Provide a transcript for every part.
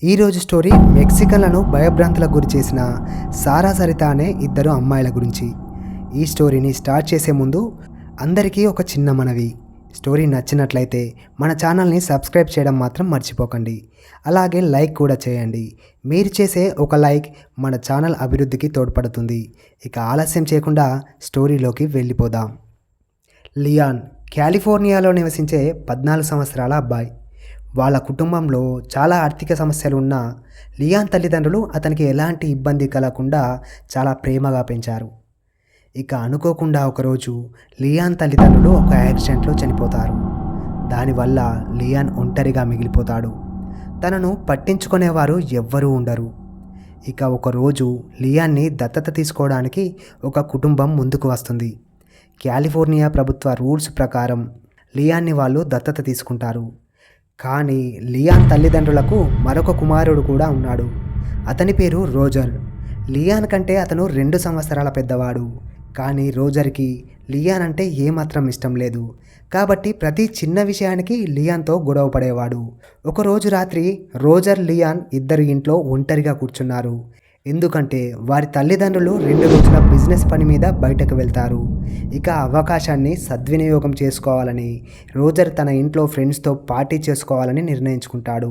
ఈరోజు స్టోరీ మెక్సికన్లను భయభ్రాంతులకు గురి చేసిన సారా సరిత అనే ఇద్దరు అమ్మాయిల గురించి. ఈ స్టోరీని స్టార్ట్ చేసే ముందు అందరికీ ఒక చిన్న మనవి. స్టోరీ నచ్చినట్లయితే మన ఛానల్ని సబ్స్క్రైబ్ చేయడం మాత్రం మర్చిపోకండి. అలాగే లైక్ కూడా చేయండి. మీరు చేసే ఒక లైక్ మన ఛానల్ అభివృద్ధికి తోడ్పడుతుంది. ఇక ఆలస్యం చేయకుండా స్టోరీలోకి వెళ్ళిపోదాం. లియాన్ కాలిఫోర్నియాలో నివసించే 14 సంవత్సరాల అబ్బాయి. వాళ్ళ కుటుంబంలో చాలా ఆర్థిక సమస్యలు ఉన్న లియాన్ తల్లిదండ్రులు అతనికి ఎలాంటి ఇబ్బంది కలగకుండా చాలా ప్రేమగా పెంచారు. ఇక అనుకోకుండా ఒకరోజు లియాన్ తల్లిదండ్రులు ఒక యాక్సిడెంట్లో చనిపోతారు. దానివల్ల లియాన్ ఒంటరిగా మిగిలిపోతాడు. తనను పట్టించుకునేవారు ఎవ్వరూ ఉండరు. ఇక ఒకరోజు లియాన్ని దత్తత తీసుకోవడానికి ఒక కుటుంబం ముందుకు వస్తుంది. కాలిఫోర్నియా ప్రభుత్వ రూల్స్ ప్రకారం లియాన్ని వాళ్ళు దత్తత తీసుకుంటారు. కానీ లియాన్ తల్లిదండ్రులకు మరొక కుమారుడు కూడా ఉన్నాడు. అతని పేరు రోజర్. లియాన్ కంటే అతను 2 సంవత్సరాల పెద్దవాడు. కానీ రోజర్కి లియాన్ అంటే ఏమాత్రం ఇష్టం లేదు. కాబట్టి ప్రతి చిన్న విషయానికి లియాన్తో గొడవ పడేవాడు. ఒకరోజు రాత్రి రోజర్, లియాన్ ఇద్దరు ఇంట్లో ఒంటరిగా కూర్చున్నారు. ఎందుకంటే వారి తల్లిదండ్రులు 2 రోజుల బిజినెస్ పని మీద బయటకు వెళ్తారు. ఇక అవకాశాన్ని సద్వినియోగం చేసుకోవాలని రోజర్ తన ఇంట్లో ఫ్రెండ్స్తో పార్టీ చేసుకోవాలని నిర్ణయించుకుంటాడు.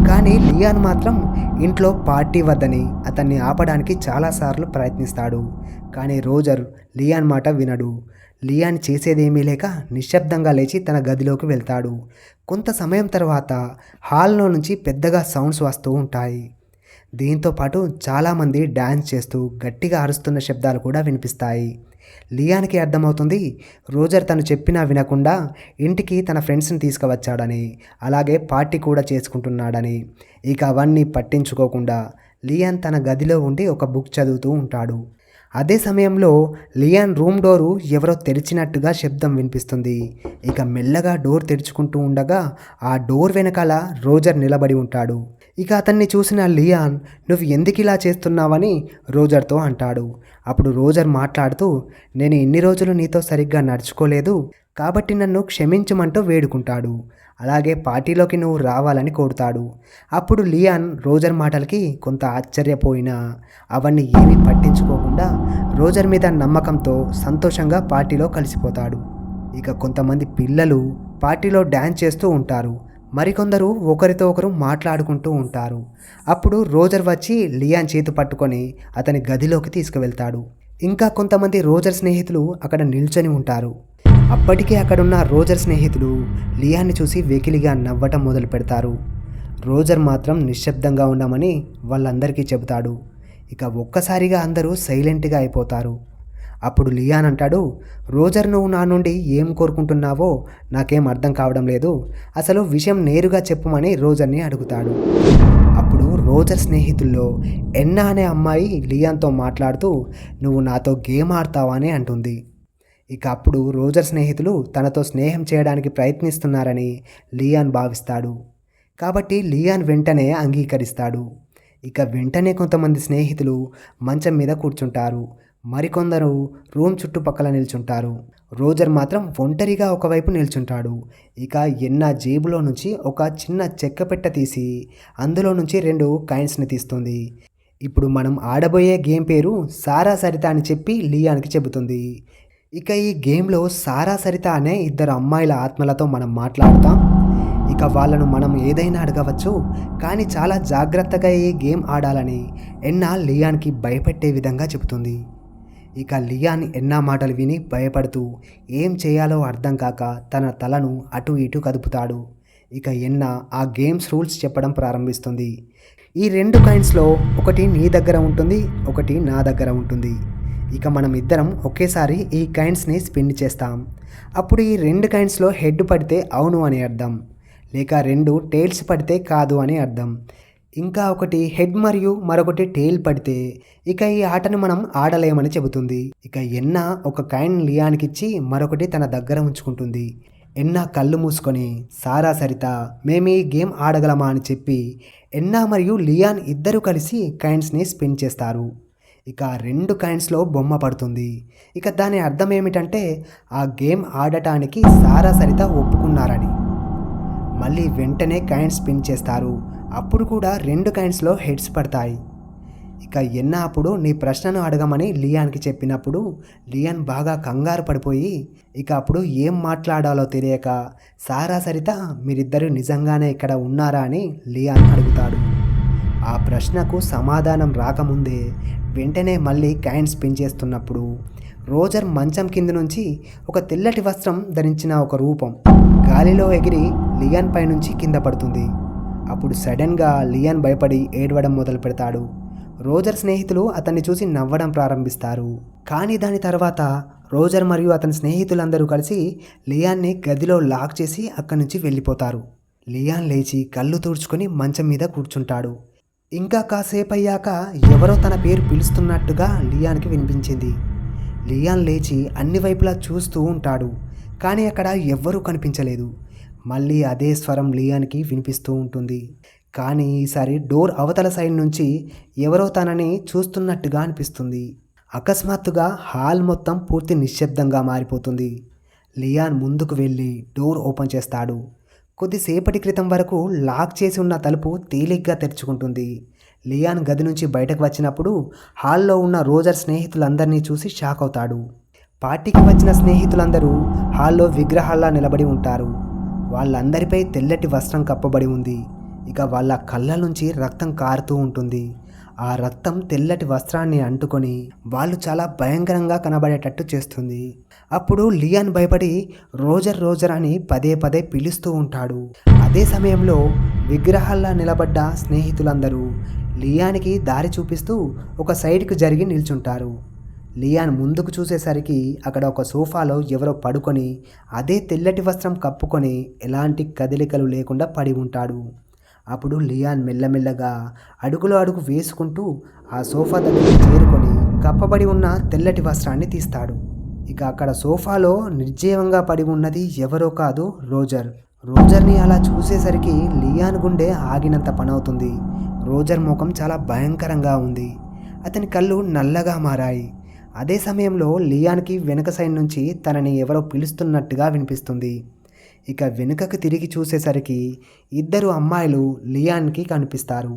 కానీ లియాన్ మాత్రం ఇంట్లో పార్టీ వద్దని అతన్ని ఆపడానికి చాలాసార్లు ప్రయత్నిస్తాడు. కానీ రోజర్ లియాన్ మాట వినడు. లియాన్ చేసేదేమీ లేక నిశ్శబ్దంగా లేచి తన గదిలోకి వెళ్తాడు. కొంత సమయం తర్వాత హాల్లో నుంచి పెద్దగా సౌండ్స్ వస్తూ ఉంటాయి. దీంతోపాటు చాలామంది డ్యాన్స్ చేస్తూ గట్టిగా అరుస్తున్న శబ్దాలు కూడా వినిపిస్తాయి. లియాన్కి అర్థమవుతుంది రోజర్ తను చెప్పినా వినకుండా ఇంటికి తన ఫ్రెండ్స్ని తీసుకువచ్చాడని, అలాగే పార్టీ కూడా చేసుకుంటున్నాడని. ఇక అవన్నీ పట్టించుకోకుండా లియాన్ తన గదిలో ఉండి ఒక బుక్ చదువుతూ ఉంటాడు. అదే సమయంలో లియాన్ రూమ్ డోరు ఎవరో తెరిచినట్టుగా శబ్దం వినిపిస్తుంది. ఇక మెల్లగా డోర్ తెరుచుకుంటూ ఉండగా ఆ డోర్ వెనకాల రోజర్ నిలబడి ఉంటాడు. ఇక అతన్ని చూసిన లియాన్, నువ్వు ఎందుకు ఇలా చేస్తున్నావని రోజర్తో అంటాడు. అప్పుడు రోజర్ మాట్లాడుతూ, నేను ఇన్ని రోజులు నీతో సరిగ్గా నడుచుకోలేదు కాబట్టి నన్ను క్షమించమంటూ వేడుకుంటాడు. అలాగే పార్టీలోకి నువ్వు రావాలని కోరుతాడు. అప్పుడు లియాన్ రోజర్ మాటలకి కొంత ఆశ్చర్యపోయినా అవన్నీ ఏమీ పట్టించుకోకుండా రోజర్ మీద నమ్మకంతో సంతోషంగా పార్టీలో కలిసిపోతాడు. ఇక కొంతమంది పిల్లలు పార్టీలో డ్యాన్స్ చేస్తూ ఉంటారు. మరికొందరు ఒకరితో ఒకరు మాట్లాడుకుంటూ ఉంటారు. అప్పుడు రోజర్ వచ్చి లియాన్ చేతి పట్టుకొని అతని గదిలోకి తీసుకువెళ్తాడు. ఇంకా కొంతమంది రోజర్ స్నేహితులు అక్కడ నిల్చొని ఉంటారు. అప్పటికే అక్కడున్న రోజర్ స్నేహితులు లియాన్ని చూసి వెకిలిగా నవ్వటం మొదలు పెడతారు. రోజర్ మాత్రం నిశ్శబ్దంగా ఉండమని వాళ్ళందరికీ చెబుతాడు. ఇక ఒక్కసారిగా అందరూ సైలెంట్గా అయిపోతారు. అప్పుడు లియాన్ అంటాడు, రోజర్, నువ్వు నా నుండి ఏం కోరుకుంటున్నావో నాకేం అర్థం కావడం లేదు. అసలు విషయం నేరుగా చెప్పమని రోజర్ని అడుగుతాడు. అప్పుడు రోజర్ స్నేహితుల్లో ఎన్నా అనే అమ్మాయి లియాన్తో మాట్లాడుతూ, నువ్వు నాతో గేమ్ ఆడతావా అని అంటుంది. ఇక అప్పుడు రోజర్ స్నేహితులు తనతో స్నేహం చేయడానికి ప్రయత్నిస్తున్నారని లియాన్ భావిస్తాడు. కాబట్టి లియాన్ వెంటనే అంగీకరిస్తాడు. ఇక వెంటనే కొంతమంది స్నేహితులు మంచం మీద కూర్చుంటారు. మరికొందరు రూమ్ చుట్టుపక్కల నిల్చుంటారు. రోజర్ మాత్రం ఒంటరిగా ఒకవైపు నిల్చుంటాడు. ఇక ఎన్నా జేబులో నుంచి ఒక చిన్న చెక్క పెట్టె తీసి అందులో నుంచి 2 కాయిన్స్ని తీస్తుంది. ఇప్పుడు మనం ఆడబోయే గేమ్ పేరు సారా సరిత అని చెప్పి లియాన్కి చెబుతుంది. ఇక ఈ గేమ్లో సారా సరిత అనే ఇద్దరు అమ్మాయిల ఆత్మలతో మనం మాట్లాడతాం. ఇక వాళ్ళను మనం ఏదైనా అడగవచ్చు, కానీ చాలా జాగ్రత్తగా ఈ గేమ్ ఆడాలని ఎన్నా లియాన్కి భయపెట్టే విధంగా చెబుతుంది. ఇక లియాన్ ఎన్నా మాటలు విని భయపడుతూ ఏం చేయాలో అర్థం కాక తన తలను అటు ఇటు కదుపుతాడు. ఇక ఎన్నా ఆ గేమ్స్ రూల్స్ చెప్పడం ప్రారంభిస్తుంది. ఈ 2 కాయిన్స్లో ఒకటి నీ దగ్గర ఉంటుంది, ఒకటి నా దగ్గర ఉంటుంది. ఇక మనం ఇద్దరం ఒకేసారి ఈ కాయిన్స్ని స్పిన్ చేస్తాం. అప్పుడు ఈ 2 కాయిన్స్లో హెడ్ పడితే అవును అని అర్థం, లేక 2 టేల్స్ పడితే కాదు అని అర్థం. ఇంకా ఒకటి హెడ్ మరియు మరొకటి టేల్ పడితే ఇక ఈ ఆటను మనం ఆడలేమని చెబుతుంది. ఇక ఎన్నా ఒక కాయిన్ లియాన్కిచ్చి మరొకటి తన దగ్గర ఉంచుకుంటుంది. ఎన్నా కళ్ళు మూసుకొని, సారా సరిత, మేము ఈ గేమ్ ఆడగలమా అని చెప్పి ఎన్నా మరియు లియాన్ ఇద్దరు కలిసి కాయిన్స్ని స్పిన్ చేస్తారు. ఇక 2 కాయిన్స్లో బొమ్మ పడుతుంది. ఇక దాని అర్థం ఏమిటంటే ఆ గేమ్ ఆడటానికి సారా సరిత ఒప్పుకున్నారని. మళ్ళీ వెంటనే కాయిన్స్ స్పిన్ చేస్తారు. అప్పుడు కూడా 2 కాయిన్స్లో హెడ్స్ పడతాయి. ఇక ఎన్నా అప్పుడు నీ ప్రశ్నను అడగమని లియాన్కి చెప్పినప్పుడు లియాన్ బాగా కంగారు పడిపోయి ఇక అప్పుడు ఏం మాట్లాడాలో తెలియక సారా సరిత మీరిద్దరూ నిజంగానే ఇక్కడ ఉన్నారా అని లియాన్ అడుగుతాడు. ఆ ప్రశ్నకు సమాధానం రాకముందే వెంటనే మళ్ళీ కాయిన్ స్పిన్ చేస్తున్నప్పుడు రోజర్ మంచం కింద నుంచి ఒక తెల్లటి వస్త్రం ధరించిన ఒక రూపం గాలిలో ఎగిరి లియాన్ పైనుంచి కింద పడుతుంది. అప్పుడు సడన్గా లియాన్ భయపడి ఏడవడం మొదలు పెడతాడు. రోజర్ స్నేహితులు అతన్ని చూసి నవ్వడం ప్రారంభిస్తారు. కానీ దాని తర్వాత రోజర్ మరియు అతని స్నేహితులందరూ కలిసి లియాన్ని గదిలో లాక్ చేసి అక్కడి నుంచి వెళ్ళిపోతారు. లియాన్ లేచి కళ్ళు తుడుచుకొని మంచం మీద కూర్చుంటాడు. ఇంకా కాసేపు అయ్యాక ఎవరో తన పేరు పిలుస్తున్నట్టుగా లియాన్కి వినిపించింది. లియాన్ లేచి అన్ని వైపులా చూస్తూ ఉంటాడు. కానీ అక్కడ ఎవ్వరూ కనిపించలేదు. మళ్ళీ అదే స్వరం లియాన్కి వినిపిస్తూ ఉంటుంది. కానీ ఈసారి డోర్ అవతల సైడ్ నుంచి ఎవరో తనని చూస్తున్నట్టుగా అనిపిస్తుంది. అకస్మాత్తుగా హాల్ మొత్తం పూర్తి నిశ్శబ్దంగా మారిపోతుంది. లియాన్ ముందుకు వెళ్ళి డోర్ ఓపెన్ చేస్తాడు. కొద్దిసేపటి క్రితం వరకు లాక్ చేసి ఉన్న తలుపు తేలిగ్గా తెరుచుకుంటుంది. లియాన్ గది నుంచి బయటకు వచ్చినప్పుడు హాల్లో ఉన్న రోజర్ స్నేహితులందరినీ చూసి షాక్ అవుతాడు. పార్టీకి వచ్చిన స్నేహితులందరూ హాల్లో విగ్రహాల్లా నిలబడి ఉంటారు. వాళ్ళందరిపై తెల్లటి వస్త్రం కప్పబడి ఉంది. ఇక వాళ్ళ కళ్ళ నుంచి రక్తం కారుతూ ఉంటుంది. ఆ రక్తం తెల్లటి వస్త్రాన్ని అంటుకొని వాళ్ళు చాలా భయంకరంగా కనబడేటట్టు చేస్తుంది. అప్పుడు లియాన్ భయపడి రోజర్ రోజర్ అని పదే పదే పిలుస్తూ ఉంటాడు. అదే సమయంలో విగ్రహాల్లా నిలబడ్డ స్నేహితులందరూ లియాన్కి దారి చూపిస్తూ ఒక సైడ్కి జరిగి నిల్చుంటారు. లియాన్ ముందుకు చూసేసరికి అక్కడ ఒక సోఫాలో ఎవరో పడుకొని అదే తెల్లటి వస్త్రం కప్పుకొని ఎలాంటి కదలికలు లేకుండా పడి ఉంటాడు. అప్పుడు లియాన్ మెల్లమెల్లగా అడుగులో అడుగు వేసుకుంటూ ఆ సోఫా దగ్గరికి చేరుకొని కప్పబడి ఉన్న తెల్లటి వస్త్రాన్ని తీస్తాడు. ఇక అక్కడ సోఫాలో నిర్జీవంగా పడి ఉన్నది ఎవరో కాదు రోజర్. రోజర్ని అలా చూసేసరికి లియాన్ గుండె ఆగినంత పనవుతుంది. రోజర్ ముఖం చాలా భయంకరంగా ఉంది. అతని కళ్ళు నల్లగా మారాయి. అదే సమయంలో లియాన్కి వెనక సైడ్ నుంచి తనని ఎవరో పిలుస్తున్నట్టుగా వినిపిస్తుంది. ఇక వెనుకకు తిరిగి చూసేసరికి 2 అమ్మాయిలు లియాన్కి కనిపిస్తారు.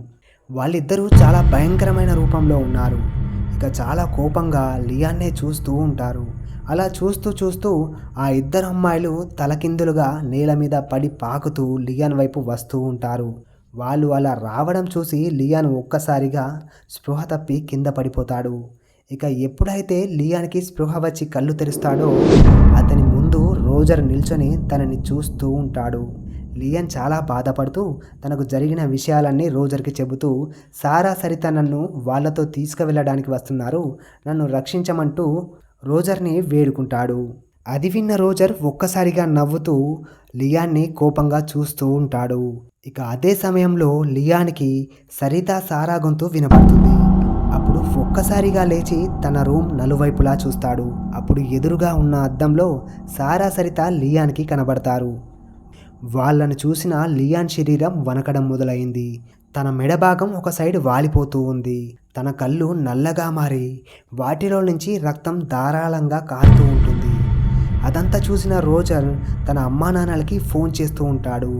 వాళ్ళిద్దరూ చాలా భయంకరమైన రూపంలో ఉన్నారు. ఇక చాలా కోపంగా లియాన్నే చూస్తూ ఉంటారు. అలా చూస్తూ చూస్తూ ఆ 2 అమ్మాయిలు తలకిందులుగా నేల మీద పడి పాకుతూ లియాన్ వైపు వస్తూ ఉంటారు. వాళ్ళు అలా రావడం చూసి లియాన్ ఒక్కసారిగా స్పృహ తప్పి కింద పడిపోతాడు. ఇక ఎప్పుడైతే లియాన్కి స్పృహ వచ్చి కళ్ళు తెరుస్తాడో అతని ముందు రోజర్ నిల్చొని తనని చూస్తూ ఉంటాడు. లియాన్ చాలా బాధపడుతూ తనకు జరిగిన విషయాలన్నీ రోజర్కి చెబుతూ సారా సరిత నన్ను వాళ్ళతో తీసుకువెళ్ళడానికి వస్తున్నారు, నన్ను రక్షించమంటూ రోజర్ని వేడుకుంటాడు. అది విన్న రోజర్ ఒక్కసారిగా నవ్వుతూ లియాన్ని కోపంగా చూస్తూ ఉంటాడు. ఇక అదే సమయంలో లియాన్కి సరిత సారా గొంతు వినపడుతుంది. అప్పుడు ఒక్కసారిగా లేచి తన రూమ్ నలువైపులా చూస్తాడు. అప్పుడు ఎదురుగా ఉన్న అద్దంలో సారా సరిత లియాన్కి కనబడతారు. వాళ్ళను చూసిన లియాన్ శరీరం వణకడం మొదలైంది. తన మెడ భాగం ఒక సైడ్ వాలిపోతూ ఉంది. తన కళ్ళు నల్లగా మారి వాటిలో నుంచి రక్తం ధారాళంగా కారుతూ ఉంటుంది. అదంతా చూసిన రోజర్ తన అమ్మా నాన్నలకి ఫోన్ చేస్తూ ఉంటాడు.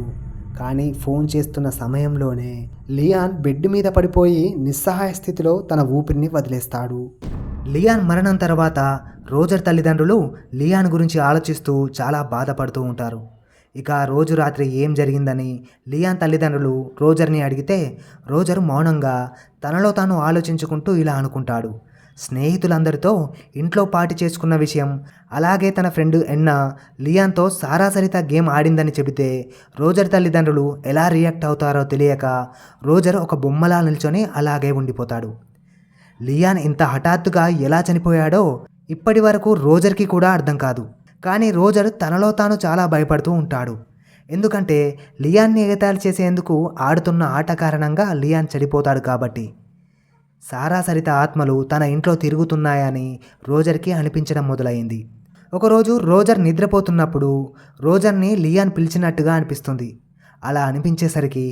కానీ ఫోన్ చేస్తున్న సమయంలోనే లియాన్ బెడ్ మీద పడిపోయి నిస్సహాయ స్థితిలో తన ఊపిరిని వదిలేస్తాడు. లియాన్ మరణం తర్వాత రోజర్ తల్లిదండ్రులు లియాన్ గురించి ఆలోచిస్తూ చాలా బాధపడుతూ ఉంటారు. ఇక ఆ రోజు రాత్రి ఏం జరిగిందని లియాన్ తల్లిదండ్రులు రోజర్ని అడిగితే రోజర్ మౌనంగా తనలో తాను ఆలోచించుకుంటూ ఇలా అనుకుంటాడు. స్నేహితులందరితో ఇంట్లో పార్టీ చేసుకున్న విషయం, అలాగే తన ఫ్రెండ్ ఎన్నా లియాన్తో సారా సరిత గేమ్ ఆడిందని చెబితే రోజర్ తల్లిదండ్రులు ఎలా రియాక్ట్ అవుతారో తెలియక రోజర్ ఒక బొమ్మలా నిల్చొని అలాగే ఉండిపోతాడు. లియాన్ ఇంత హఠాత్తుగా ఎలా చనిపోయాడో ఇప్పటి వరకు రోజర్కి కూడా అర్థం కాదు. కానీ రోజర్ తనలో తాను చాలా భయపడుతూ ఉంటాడు. ఎందుకంటే లియాన్ని ఎగతాళి చేసేందుకు ఆడుతున్న ఆట కారణంగా లియాన్ చనిపోతాడు కాబట్టి. సారా సరిత ఆత్మలు తన ఇంట్లో తిరుగుతున్నాయని రోజర్కి అనిపించడం మొదలైంది. ఒకరోజు రోజర్ నిద్రపోతున్నప్పుడు రోజర్ని లియాన్ పిలిచినట్టుగా అనిపిస్తుంది. అలా అనిపించేసరికి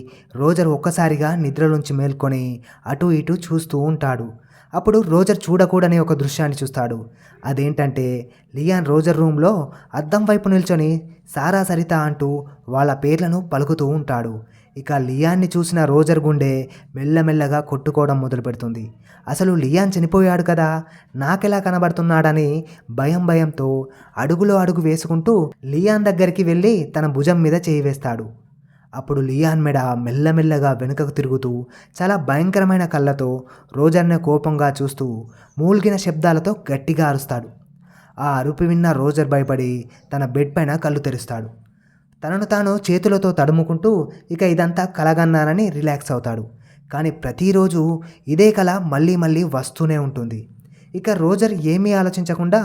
రోజర్ ఒక్కసారిగా నిద్రలోంచి మేల్కొని అటు ఇటు చూస్తూ ఉంటాడు. అప్పుడు రోజర్ చూడకూడని ఒక దృశ్యాన్ని చూస్తాడు. అదేంటంటే లియాన్ రోజర్ రూమ్లో అద్దం వైపు నిల్చొని సారా సరిత అంటూ వాళ్ళ పేర్లను పలుకుతూ ఉంటాడు. ఇక లియాన్ని చూసిన రోజర్ గుండె మెల్లమెల్లగా కొట్టుకోవడం మొదలుపెడుతుంది. అసలు లియాన్ చనిపోయాడు కదా, నాకెలా కనబడుతున్నాడని భయంతో అడుగులో అడుగు వేసుకుంటూ లియాన్ దగ్గరికి వెళ్ళి తన భుజం మీద చేయి వేస్తాడు. అప్పుడు లియాన్ మెడ మెల్లమెల్లగా వెనుకకు తిరుగుతూ చాలా భయంకరమైన కళ్ళతో రోజర్ని కోపంగా చూస్తూ మూల్గిన శబ్దాలతో గట్టిగా అరుస్తాడు. ఆ అరుపు విన్న రోజర్ భయపడి తన బెడ్ పైన కళ్ళు తెరుస్తాడు. తనను తాను చేతులతో తడుముకుంటూ ఇక ఇదంతా కలగన్నానని రిలాక్స్ అవుతాడు. కానీ ప్రతిరోజు ఇదే కళ మళ్ళీ వస్తూనే ఉంటుంది. ఇక రోజర్ ఏమీ ఆలోచించకుండా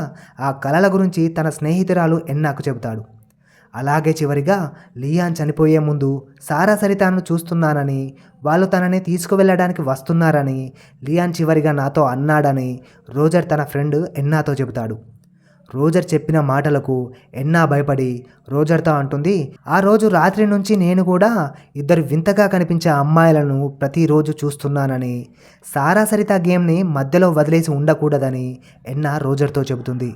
ఆ కళల గురించి తన స్నేహితురాలు ఎన్నాకు చెబుతాడు. అలాగే చివరిగా లియాన్ చనిపోయే ముందు సారా సరితను చూస్తున్నానని, వాళ్ళు తనని తీసుకువెళ్ళడానికి వస్తున్నారని లియాన్ చివరిగా నాతో అన్నాడని రోజర్ తన ఫ్రెండ్ ఎన్నాతో చెబుతాడు. రోజర్ చెప్పిన మాటలకు ఎన్నా భయపడి రోజర్తో అంటుంది, ఆ రోజు రాత్రి నుంచి నేను కూడా ఇద్దరు వింతగా కనిపించే అమ్మాయిలను ప్రతిరోజు చూస్తున్నానని, సారా సరిత గేమ్ని మధ్యలో వదిలేసి ఉండకూడదని ఎన్నా రోజర్తో చెబుతుంది.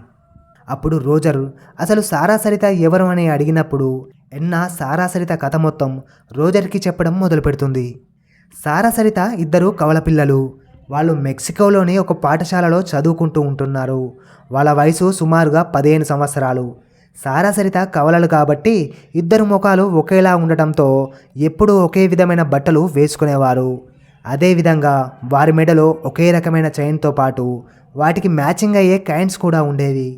అప్పుడు రోజర్ అసలు సారా సరిత ఎవరు అని అడిగినప్పుడు ఎన్నా సారా సరిత కథ మొత్తం రోజర్కి చెప్పడం మొదలు పెడుతుంది. సారా సరిత ఇద్దరు కవల పిల్లలు. వాళ్ళు మెక్సికోలోని ఒక పాఠశాలలో చదువుకుంటూ ఉంటున్నారు. వాళ్ళ వయసు సుమారుగా 15 సంవత్సరాలు. సారా సరిత కవలలు కాబట్టి ఇద్దరు ముఖాలు ఒకేలా ఉండటంతో ఎప్పుడూ ఒకే విధమైన బట్టలు వేసుకునేవారు. అదేవిధంగా వారి మెడలో ఒకే రకమైన చైన్తో పాటు వాటికి మ్యాచింగ్ అయ్యే కైన్స్ కూడా ఉండేవి.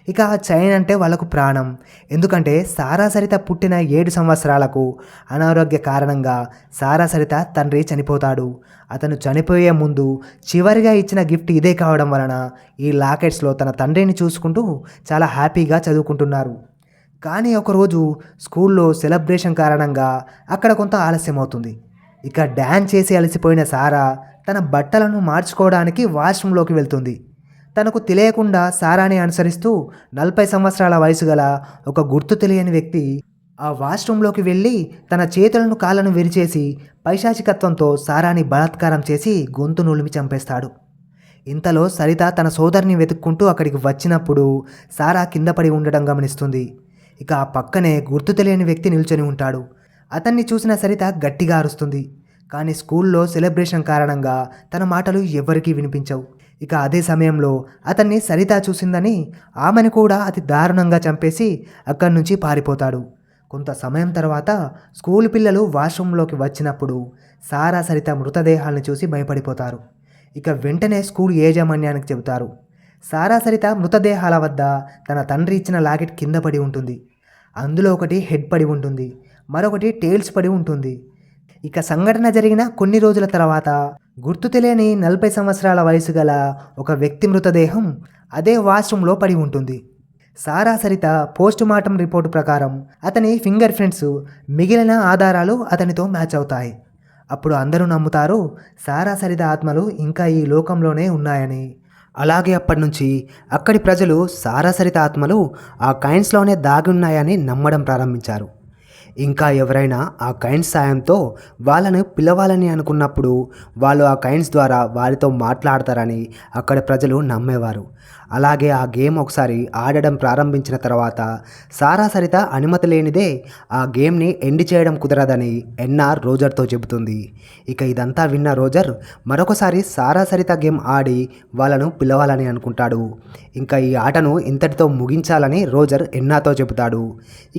ఇక ఆ చైన్ అంటే వాళ్ళకు ప్రాణం. ఎందుకంటే సారా సరిత పుట్టిన 7 సంవత్సరాలకు అనారోగ్య కారణంగా సారా సరిత తండ్రి చనిపోతాడు. అతను చనిపోయే ముందు చివరిగా ఇచ్చిన గిఫ్ట్ ఇదే కావడం వలన ఈ లాకెట్స్లో తన తండ్రిని చూసుకుంటూ చాలా హ్యాపీగా చదువుకుంటున్నారు. కానీ ఒకరోజు స్కూల్లో సెలబ్రేషన్ కారణంగా అక్కడ కొంత ఆలస్యం అవుతుంది. ఇక డ్యాన్స్ చేసి అలసిపోయిన సారా తన బట్టలను మార్చుకోవడానికి వాష్రూమ్లోకి వెళ్తుంది. తనకు తెలియకుండా సారాని అనుసరిస్తూ 40 సంవత్సరాల వయసు గల ఒక గుర్తు తెలియని వ్యక్తి ఆ వాష్రూమ్లోకి వెళ్ళి తన చేతులను కాళ్ళను విరిచేసి పైశాచికత్వంతో సారాని బలాత్కారం చేసి గొంతు నులిమి చంపేస్తాడు. ఇంతలో సరిత తన సోదరిని వెతుక్కుంటూ అక్కడికి వచ్చినప్పుడు సారా కింద పడి ఉండడం గమనిస్తుంది. ఇక ఆ పక్కనే గుర్తు తెలియని వ్యక్తి నిల్చొని ఉంటాడు. అతన్ని చూసిన సరిత గట్టిగా అరుస్తుంది. కానీ స్కూల్లో సెలబ్రేషన్ కారణంగా తన మాటలు ఎవరికీ వినిపించవు. ఇక అదే సమయంలో అతన్ని సరిత చూసిందని ఆమెను కూడా అతి దారుణంగా చంపేసి అక్కడి నుంచి పారిపోతాడు. కొంత సమయం తర్వాత స్కూల్ పిల్లలు వాష్రూమ్లోకి వచ్చినప్పుడు సారా సరిత మృతదేహాలను చూసి భయపడిపోతారు. ఇక వెంటనే స్కూల్ యాజమాన్యానికి చెబుతారు. సారా సరిత మృతదేహాల వద్ద తన తండ్రి ఇచ్చిన లాకెట్ కింద పడి ఉంటుంది. అందులో ఒకటి హెడ్ పడి ఉంటుంది, మరొకటి టేల్స్ పడి ఉంటుంది. ఇక సంఘటన జరిగిన కొన్ని రోజుల తర్వాత గుర్తు తెలియని 40 సంవత్సరాల వయసు గల ఒక వ్యక్తి మృతదేహం అదే వాష్రూమ్లో పడి ఉంటుంది. సారా సరిత పోస్ట్ మార్టం రిపోర్టు ప్రకారం అతని ఫింగర్ ప్రింట్స్ మిగిలిన ఆధారాలు అతనితో మ్యాచ్ అవుతాయి. అప్పుడు అందరూ నమ్ముతారు సారా సరిత ఆత్మలు ఇంకా ఈ లోకంలోనే ఉన్నాయని. అలాగే అప్పటి నుంచి అక్కడి ప్రజలు సారా సరిత ఆత్మలు ఆ కాయిన్స్లోనే దాగి ఉన్నాయని నమ్మడం ప్రారంభించారు. ఇంకా ఎవరైనా ఆ కైన్స్ సాయంతో వాళ్ళను పిలవాలని అనుకున్నప్పుడు వాళ్ళు ఆ కైన్స్ ద్వారా వారితో మాట్లాడతారని అక్కడ ప్రజలు నమ్మేవారు. అలాగే ఆ గేమ్ ఒకసారి ఆడడం ప్రారంభించిన తర్వాత సారా సరిత అనుమతి లేనిదే ఆ గేమ్ని ఎండ్ చేయడం కుదరదని ఎన్ఆర్ రోజర్తో చెబుతుంది. ఇక ఇదంతా విన్న రోజర్ మరొకసారి సారా సరిత గేమ్ ఆడి వాళ్ళను పిలవాలని అనుకుంటాడు. ఇంకా ఈ ఆటను ఇంతటితో ముగించాలని రోజర్ ఎన్నాతో చెబుతాడు.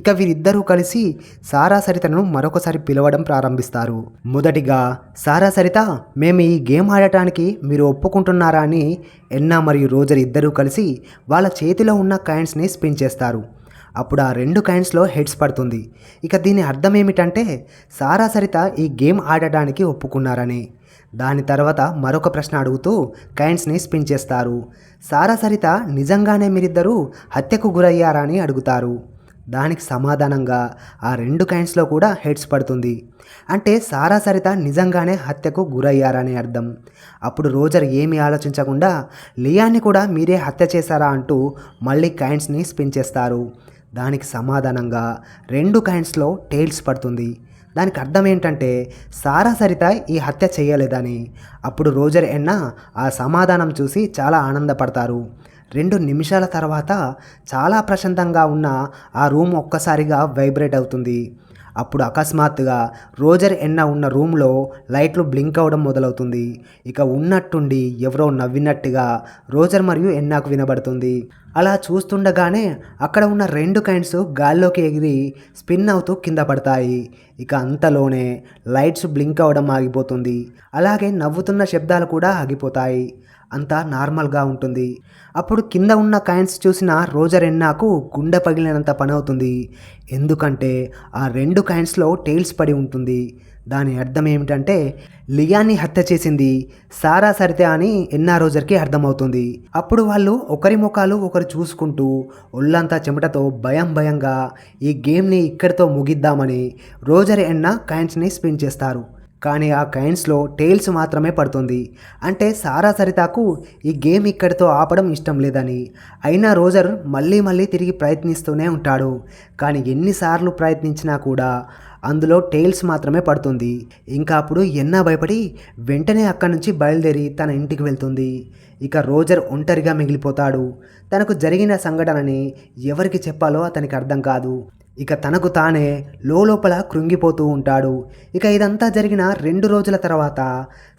ఇక వీరిద్దరూ కలిసి సారా సరితను మరొకసారి పిలవడం ప్రారంభిస్తారు. మొదటిగా సారా సరిత, మేము ఈ గేమ్ ఆడటానికి మీరు ఒప్పుకుంటున్నారా అని ఎన్నా మరియు రోజర్ ఇద్దరూ కలిసి వాళ్ళ చేతిలో ఉన్న కాయిన్స్ని స్పిన్ చేస్తారు. అప్పుడు ఆ 2 కాయిన్స్లో హెడ్స్ పడుతుంది. ఇక దీని అర్థం ఏమిటంటే సారా సరిత ఈ గేమ్ ఆడటానికి ఒప్పుకున్నారని. దాని తర్వాత మరొక ప్రశ్న అడుగుతూ కాయిన్స్ని స్పిన్ చేస్తారు. సారా సరిత, నిజంగానే మీరిద్దరూ హత్యకు గురయ్యారా అని అడుగుతారు. దానికి సమాధానంగా ఆ 2 కాయిన్స్లో కూడా హెడ్స్ పడుతుంది. అంటే సారా సరిత నిజంగానే హత్యకు గురయ్యారని అర్థం. అప్పుడు రోజర్ ఏమీ ఆలోచించకుండా లియాన్ని కూడా మీరే హత్య చేశారా అంటూ మళ్ళీ కాయిన్స్ని స్పిన్ చేస్తారు. దానికి సమాధానంగా 2 కాయిన్స్లో టేల్స్ పడుతుంది. దానికి అర్థం ఏంటంటే సారా సరిత ఈ హత్య చేయలేదని. అప్పుడు రోజర్ ఎన్నా ఆ సమాధానం చూసి చాలా ఆనందపడతారు. 2 నిమిషాల తర్వాత చాలా ప్రశాంతంగా ఉన్న ఆ రూమ్ ఒక్కసారిగా వైబ్రేట్ అవుతుంది. అప్పుడు అకస్మాత్తుగా రోజర్ ఎన్నా ఉన్న రూమ్లో లైట్లు బ్లింక్ అవ్వడం మొదలవుతుంది. ఇక ఉన్నట్టుండి ఎవరో నవ్వినట్టుగా రోజర్ మరియు ఎన్నాకు వినబడుతుంది. అలా చూస్తుండగానే అక్కడ ఉన్న 2 కాయిన్స్ గాల్లోకి ఎగిరి స్పిన్ అవుతూ కింద పడతాయి. ఇక అంతలోనే లైట్స్ బ్లింక్ అవ్వడం ఆగిపోతుంది. అలాగే నవ్వుతున్న శబ్దాలు కూడా ఆగిపోతాయి. అంతా నార్మల్గా ఉంటుంది. అప్పుడు కింద ఉన్న కాయిన్స్ చూసిన రోజర్ ఎన్నాకు గుండె పగిలినంత పని అవుతుంది. ఎందుకంటే ఆ 2 కాయిన్స్లో టైల్స్ పడి ఉంటుంది. దాని అర్థం ఏమిటంటే లియాన్ని హత్య చేసింది సారా సరిత అని ఎన్నా రోజర్కి అర్థమవుతుంది. అప్పుడు వాళ్ళు ఒకరి ముఖాలు ఒకరు చూసుకుంటూ ఒళ్ళంతా చెమటతో భయంగా ఈ గేమ్ని ఇక్కడితో ముగిద్దామని రోజర్ ఎన్నా కాయిన్స్ని స్పిన్ చేస్తారు. కానీ ఆ కాయిన్స్లో టైల్స్ మాత్రమే పడుతుంది. అంటే సారా సరితకు ఈ గేమ్ ఇక్కడితో ఆపడం ఇష్టం లేదని. అయినా రోజర్ మళ్ళీ తిరిగి ప్రయత్నిస్తూనే ఉంటాడు. కానీ ఎన్నిసార్లు ప్రయత్నించినా కూడా అందులో టైల్స్ మాత్రమే పడుతుంది. ఇంకా అప్పుడు ఎన్నా భయపడి వెంటనే అక్కడి నుంచి బయలుదేరి తన ఇంటికి వెళ్తుంది. ఇక రోజర్ ఒంటరిగా మిగిలిపోతాడు. తనకు జరిగిన సంఘటనని ఎవరికి చెప్పాలో అతనికి అర్థం కాదు. ఇక తనకు తానే లోపల కృంగిపోతూ ఉంటాడు. ఇక ఇదంతా జరిగిన 2 రోజుల తర్వాత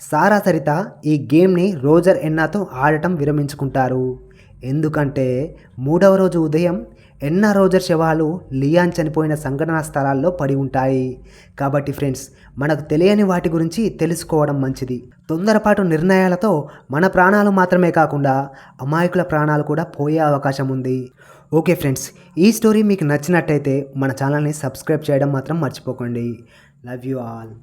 సారా సరిత ఈ గేమ్ని రోజర్ ఎన్నాతో ఆడటం విరమించుకుంటారు. ఎందుకంటే 3వ రోజు ఉదయం ఎన్నా రోజర్ శవాలు లియాన్ చనిపోయిన సంఘటనా స్థలాల్లో పడి ఉంటాయి. కాబట్టి ఫ్రెండ్స్, మనకు తెలియని వాటి గురించి తెలుసుకోవడం మంచిది. తొందరపాటు నిర్ణయాలతో మన ప్రాణాలు మాత్రమే కాకుండా అమాయకుల ప్రాణాలు కూడా పోయే అవకాశం ఉంది. ఓకే ఫ్రెండ్స్, ఈ స్టోరీ మీకు నచ్చినట్టయితే మన ఛానల్ని సబ్స్క్రైబ్ చేయడం మాత్రం మర్చిపోకండి. Love you all.